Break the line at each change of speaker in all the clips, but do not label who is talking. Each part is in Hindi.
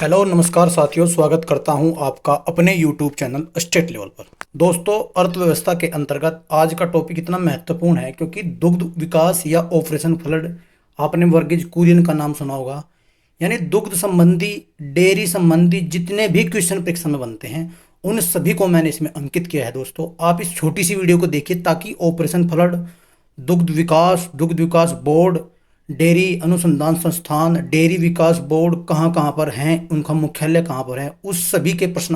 हेलो नमस्कार साथियों, स्वागत करता हूं आपका अपने यूट्यूब चैनल स्टेट लेवल पर। दोस्तों, अर्थव्यवस्था के अंतर्गत आज का टॉपिक इतना महत्वपूर्ण है क्योंकि दुग्ध विकास या ऑपरेशन फ्लड, आपने वर्गीज कुरियन का नाम सुना होगा। यानी दुग्ध संबंधी, डेयरी संबंधी जितने भी क्वेश्चन परीक्षा में बनते हैं उन सभी को मैंने इसमें अंकित किया है। दोस्तों, आप इस छोटी सी वीडियो को देखिए ताकि ऑपरेशन फ्लड, दुग्ध विकास बोर्ड, डेयरी अनुसंधान संस्थान, डेयरी विकास बोर्ड कहाँ कहाँ पर हैं, उनका मुख्यालय कहाँ पर है, उस सभी के प्रश्न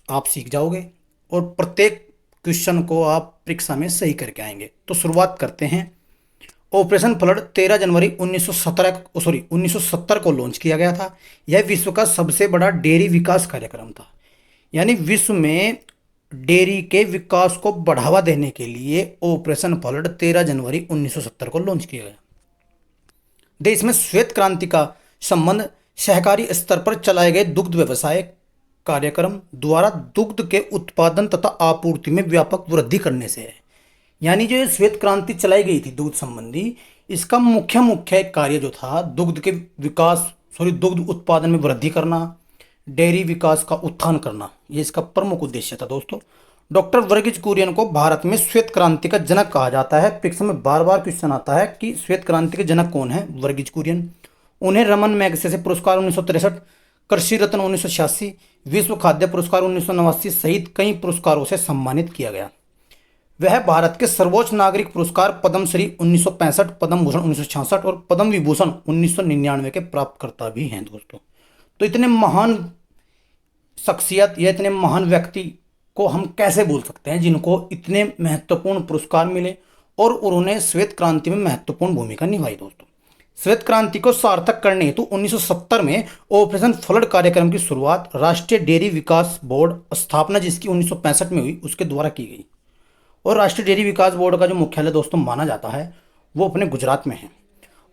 आप सीख जाओगे और प्रत्येक क्वेश्चन को आप परीक्षा में सही करके आएंगे। तो शुरुआत करते हैं। ऑपरेशन फ्लड 13 जनवरी 1970 को लॉन्च किया गया था। यह विश्व का सबसे बड़ा डेयरी विकास कार्यक्रम था। यानी विश्व में डेयरी के विकास को बढ़ावा देने के लिए ऑपरेशन फ्लड 13 जनवरी 1970 को लॉन्च किया गया। देश में श्वेत क्रांति का संबंध सहकारी स्तर पर चलाए गए दुग्ध व्यवसाय कार्यक्रम द्वारा दुग्ध के उत्पादन तथा आपूर्ति में व्यापक वृद्धि करने से है। यानी जो ये श्वेत क्रांति चलाई गई थी दुग्ध संबंधी, इसका मुख्य कार्य जो था दुग्ध उत्पादन में वृद्धि करना, डेयरी विकास का उत्थान करना, ये इसका प्रमुख उद्देश्य था। दोस्तों, डॉक्टर वर्गीज कुरियन को भारत में श्वेत क्रांति का जनक कहा जाता है। परीक्षा में बार बार क्वेश्चन आता है कि श्वेत क्रांति के जनक कौन है? वर्गीज कुरियन। उन्हें रमन मैगसेसे पुरस्कार 1963, कृषि रत्न 1986, विश्व खाद्य पुरस्कार 1989 सहित कई पुरस्कारों से सम्मानित किया गया। वह भारत के सर्वोच्च नागरिक पुरस्कार पद्मश्री 1965, पद्म भूषण 1966 और पद्म विभूषण 1999 के प्राप्तकर्ता भी हैं। दोस्तों, तो इतने महान शख्सियत या इतने महान व्यक्ति को हम कैसे भूल सकते हैं जिनको इतने महत्वपूर्ण पुरस्कार मिले और उन्होंने श्वेत क्रांति में महत्वपूर्ण भूमिका निभाई। दोस्तों, श्वेत क्रांति को सार्थक करने हेतु 1970 में ऑपरेशन फ्लड कार्यक्रम की शुरुआत राष्ट्रीय डेयरी विकास बोर्ड स्थापना, जिसकी 1965 में हुई, उसके द्वारा की गई। और राष्ट्रीय डेयरी विकास बोर्ड का जो मुख्यालय दोस्तों माना जाता है वो अपने गुजरात में है।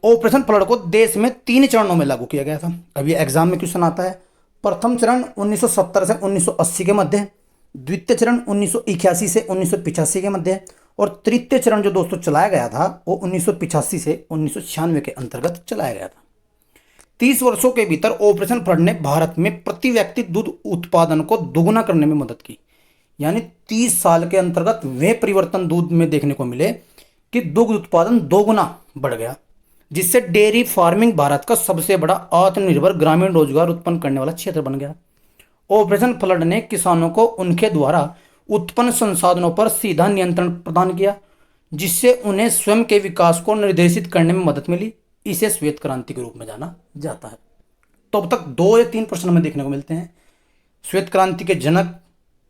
ऑपरेशन फ्लड को देश में 3 चरणों में लागू किया गया था। अब ये एग्जाम में क्वेश्चन आता है। प्रथम चरण 1970 से 1980 के मध्य, द्वितीय चरण 1981 से 1985 के मध्य और तृतीय चरण जो दोस्तों चलाया गया था वो 1985 से 1996 के अंतर्गत चलाया गया था। 30 वर्षों के भीतर ऑपरेशन फ्लड ने भारत में प्रति व्यक्ति दूध उत्पादन को दोगुना करने में मदद की। यानी 30 साल के अंतर्गत वे परिवर्तन दूध में देखने को मिले कि दुग्ध उत्पादन दोगुना बढ़ गया, जिससे डेयरी फार्मिंग भारत का सबसे बड़ा आत्मनिर्भर ग्रामीण रोजगार उत्पन्न करने वाला क्षेत्र बन गया। ऑपरेशन फ्लड ने किसानों को उनके द्वारा उत्पन्न संसाधनों पर सीधा नियंत्रण प्रदान किया, जिससे उन्हें स्वयं के विकास को निर्देशित करने में मदद मिली। इसे श्वेत क्रांति के रूप में जाना जाता है। तो अब तक 2 या 3 प्रश्न हमें देखने को मिलते हैं। श्वेत क्रांति के जनक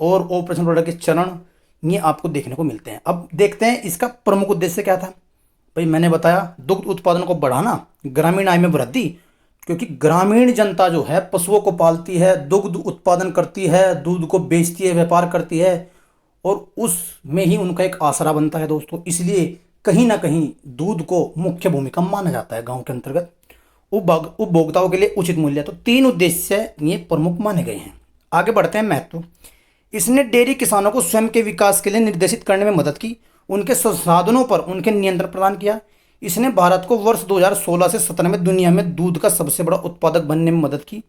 और ऑपरेशन फ्लड के चरण, ये आपको देखने को मिलते हैं। अब देखते हैं इसका प्रमुख उद्देश्य क्या था। भाई, मैंने बताया दुग्ध उत्पादन को बढ़ाना, ग्रामीण आय में वृद्धि, क्योंकि ग्रामीण जनता जो है पशुओं को पालती है, दुग्ध उत्पादन करती है, दूध को बेचती है, व्यापार करती है और उसमें ही उनका एक आसरा बनता है। दोस्तों, इसलिए कहीं ना कहीं दूध को मुख्य भूमिका माना जाता है गांव के अंतर्गत। उपभोक्ताओं के लिए उचित मूल्य। तो 3 उद्देश्य ये प्रमुख माने गए हैं। आगे बढ़ते हैं। महत्व, इसने डेयरी किसानों को स्वयं के विकास के लिए निर्देशित करने में मदद की, उनके संसाधनों पर उनके नियंत्रण प्रदान किया। इसने भारत को वर्ष 2016 से 17 में दुनिया में दूध का सबसे बड़ा उत्पादक बनने में मदद की।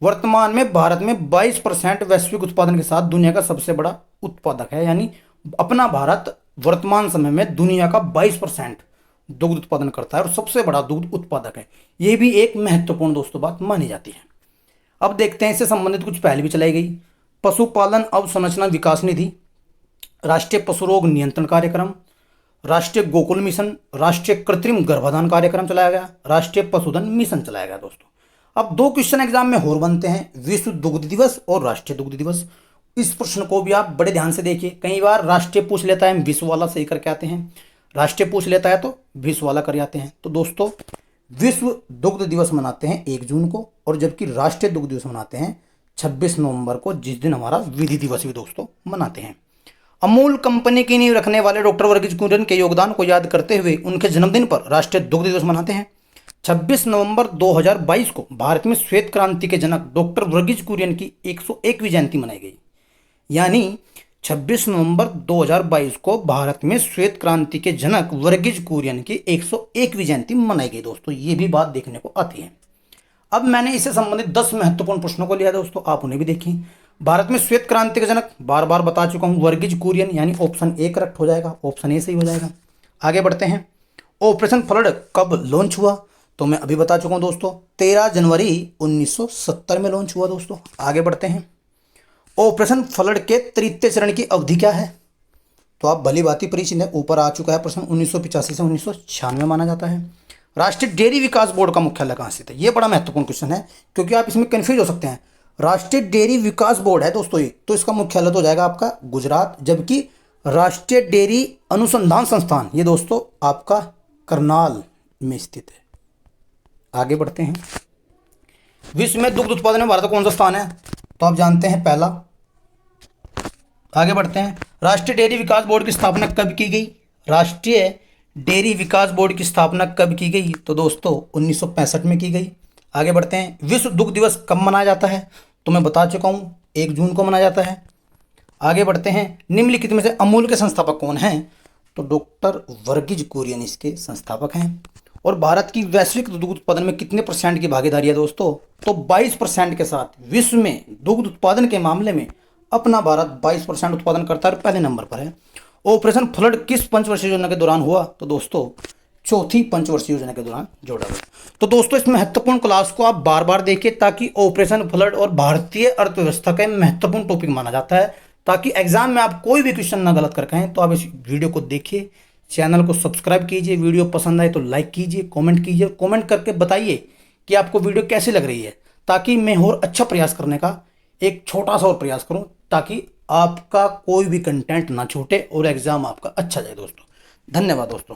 वर्तमान में भारत में 22% वैश्विक उत्पादन के साथ दुनिया का सबसे बड़ा उत्पादक है। यानी अपना भारत वर्तमान समय में दुनिया का 22% दुग्ध उत्पादन करता है और सबसे बड़ा दुग्ध उत्पादक है। ये भी एक महत्वपूर्ण दोस्तों बात मानी जाती है। अब देखते हैं इससे संबंधित कुछ पहल भी चलाई गई। पशुपालन अवसंरचना विकास निधि, राष्ट्रीय पशु रोग नियंत्रण कार्यक्रम, राष्ट्रीय गोकुल मिशन, राष्ट्रीय कृत्रिम गर्भाधान कार्यक्रम चलाया गया, राष्ट्रीय पशुधन मिशन चलाया गया। दोस्तों, अब 2 क्वेश्चन एग्जाम में और बनते हैं, विश्व दुग्ध दिवस और राष्ट्रीय दुग्ध दिवस। इस प्रश्न को भी आप बड़े ध्यान से देखिए। कई बार राष्ट्रीय पूछ लेता है, हम विश्व वाला सही करके आते हैं, राष्ट्रीय पूछ लेता है तो विश्व वाला कर आते हैं। तो दोस्तों, विश्व दुग्ध दिवस मनाते हैं 1 जून को और जबकि राष्ट्रीय दुग्ध दिवस मनाते हैं 26 नवंबर को, जिस दिन हमारा विधि दिवस भी दोस्तों मनाते हैं। अमूल कंपनी की नींव रखने वाले डॉक्टर वर्गीज कुरियन के योगदान को याद करते हुए उनके जन्मदिन पर राष्ट्रीय दुग्ध दिवस मनाते हैं। 26 नवंबर 2022 को भारत में श्वेत क्रांति के जनक डॉक्टर वर्गीज कुरियन की 101वीं जयंती मनाई गई। यानी 26 नवंबर 2022 को भारत में श्वेत क्रांति के जनक वर्गीज कुरियन की 101वीं जयंती मनाई गई। दोस्तों, ये भी बात देखने को आती है। अब मैंने इससे संबंधित 10 महत्वपूर्ण प्रश्नों को लिया दोस्तों, आप उन्हें भी देखें। भारत में श्वेत क्रांति के जनक, बार बार बता चुका हूं, वर्गीज कुरियन, यानी ऑप्शन ए करेक्ट हो जाएगा, ऑप्शन ए सही हो जाएगा। आगे बढ़ते हैं। ऑपरेशन फ्लड कब लॉन्च हुआ, तो मैं अभी बता चुका हूं दोस्तों, 13 जनवरी 1970 में लॉन्च हुआ दोस्तों। आगे बढ़ते हैं। ऑपरेशन फ्लड के तृतीय चरण की अवधि क्या है, तो आप भली भांति परिचित है, ऊपर आ चुका है प्रश्न, 1985 से 1996 माना जाता है। राष्ट्रीय डेयरी विकास बोर्ड का मुख्यालय कहाँ स्थित है, ये बड़ा महत्वपूर्ण क्वेश्चन है, क्योंकि आप इसमें कंफ्यूज हो सकते हैं। राष्ट्रीय डेयरी विकास बोर्ड है दोस्तों ये, तो इसका मुख्यालय तो हो जाएगा आपका गुजरात, जबकि राष्ट्रीय डेयरी अनुसंधान संस्थान ये दोस्तों आपका करनाल में स्थित है। आगे बढ़ते हैं। विश्व में दुग्ध उत्पादन में भारत का कौन सा स्थान है, तो आप जानते हैं पहला। आगे बढ़ते हैं। राष्ट्रीय डेयरी विकास बोर्ड की स्थापना कब की गई, राष्ट्रीय डेयरी विकास बोर्ड की स्थापना कब की गई, तो दोस्तों 1965 में की गई। आगे बढ़ते हैं। विश्व दुग्ध दिवस कब मनाया जाता है, तो मैं बता चुका हूं 1 जून को मनाया जाता है। आगे बढ़ते हैं। निम्नलिखित में से अमूल के संस्थापक कौन हैं, तो डॉक्टर वर्गीज कुरियन इसके संस्थापक हैं। और भारत की वैश्विक दुग्ध उत्पादन में कितने % की भागीदारी है दोस्तों, तो 22% के साथ विश्व में दुग्ध उत्पादन के मामले में अपना भारत 22% उत्पादन करता है और पहले नंबर पर है। ऑपरेशन फ्लड किस पंचवर्षीय योजना के दौरान हुआ, तो दोस्तों चौथी पंचवर्षीय योजना के दौरान जोड़ा गया। तो दोस्तों इस महत्वपूर्ण क्लास को आप बार बार देखिए, ताकि ऑपरेशन फ्लड और भारतीय अर्थव्यवस्था का महत्वपूर्ण टॉपिक माना जाता है, ताकि एग्जाम में आप कोई भी क्वेश्चन ना गलत कर कहें। तो आप इस वीडियो को देखिए, चैनल को सब्सक्राइब कीजिए, वीडियो पसंद आए तो लाइक कीजिए, कमेंट कीजिए, कमेंट करके बताइए कि आपको वीडियो कैसी लग रही है, ताकि मैं और अच्छा प्रयास करने का एक छोटा सा और प्रयास करूं, ताकि आपका कोई भी कंटेंट ना छूटे और एग्जाम आपका अच्छा जाए दोस्तों। धन्यवाद दोस्तों।